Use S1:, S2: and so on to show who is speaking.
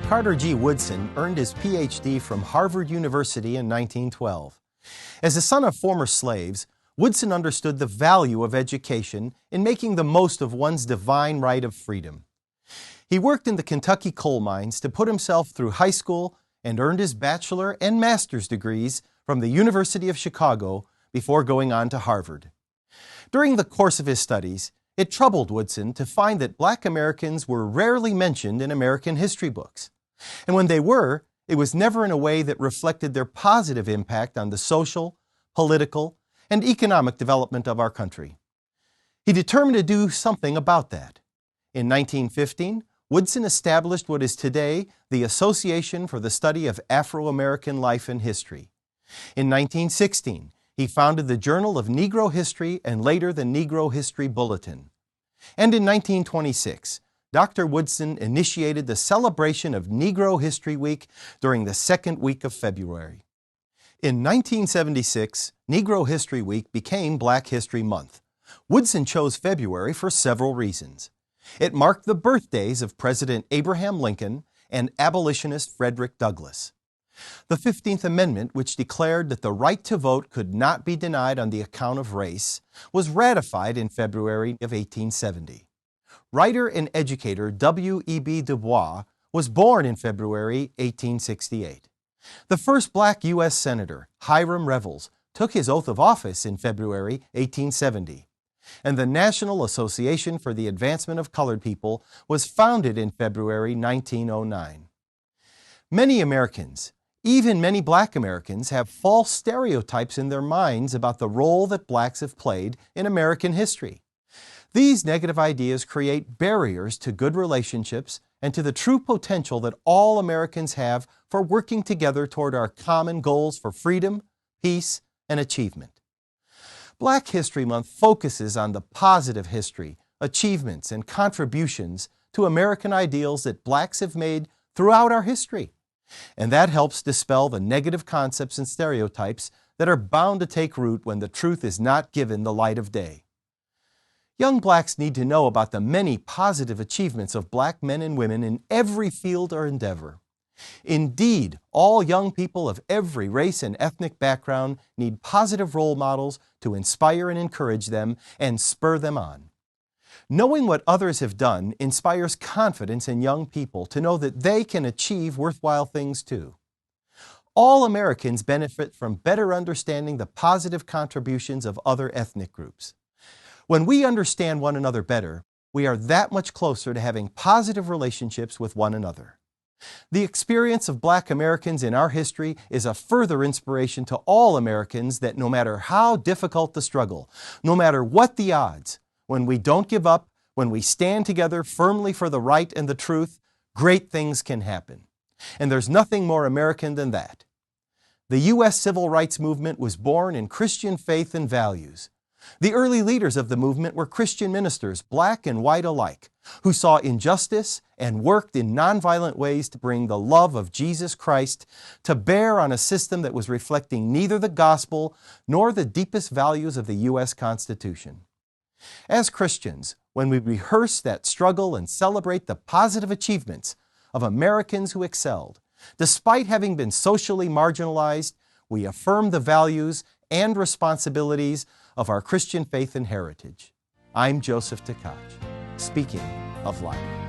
S1: Carter G. Woodson earned his Ph.D. from Harvard University in 1912. As a son of former slaves, Woodson understood the value of education in making the most of one's divine right of freedom. He worked in the Kentucky coal mines to put himself through high school and earned his bachelor and master's degrees from the University of Chicago before going on to Harvard. During the course of his studies, it troubled Woodson to find that Black Americans were rarely mentioned in American history books. And when they were, it was never in a way that reflected their positive impact on the social, political, and economic development of our country. He determined to do something about that. In 1915, Woodson established what is today the Association for the Study of Afro-American Life and History. In 1916, he founded the Journal of Negro History and later the Negro History Bulletin. And in 1926, Dr. Woodson initiated the celebration of Negro History Week during the second week of February. In 1976, Negro History Week became Black History Month. Woodson chose February for several reasons. It marked the birthdays of President Abraham Lincoln and abolitionist Frederick Douglass. The 15th Amendment, which declared that the right to vote could not be denied on the account of race, was ratified in February of 1870. Writer and educator W.E.B. Du Bois was born in February 1868. The first Black U.S. Senator, Hiram Revels, took his oath of office in February 1870. And the National Association for the Advancement of Colored People was founded in February 1909. Many Americans, even many Black Americans, have false stereotypes in their minds about the role that blacks have played in American history. These negative ideas create barriers to good relationships and to the true potential that all Americans have for working together toward our common goals for freedom, peace, and achievement. Black History Month focuses on the positive history, achievements, and contributions to American ideals that blacks have made throughout our history. And that helps dispel the negative concepts and stereotypes that are bound to take root when the truth is not given the light of day. Young blacks need to know about the many positive achievements of black men and women in every field or endeavor. Indeed, all young people of every race and ethnic background need positive role models to inspire and encourage them and spur them on. Knowing what others have done inspires confidence in young people to know that they can achieve worthwhile things too. All Americans benefit from better understanding the positive contributions of other ethnic groups. When we understand one another better, we are that much closer to having positive relationships with one another. The experience of Black Americans in our history is a further inspiration to all Americans that no matter how difficult the struggle, no matter what the odds, when we don't give up, when we stand together firmly for the right and the truth, great things can happen. And there's nothing more American than that. The U.S. Civil Rights Movement was born in Christian faith and values. The early leaders of the movement were Christian ministers, black and white alike, who saw injustice and worked in nonviolent ways to bring the love of Jesus Christ to bear on a system that was reflecting neither the gospel nor the deepest values of the U.S. Constitution. As Christians, when we rehearse that struggle and celebrate the positive achievements of Americans who excelled, despite having been socially marginalized, we affirm the values and responsibilities of our Christian faith and heritage. I'm Joseph Tkach, speaking of life.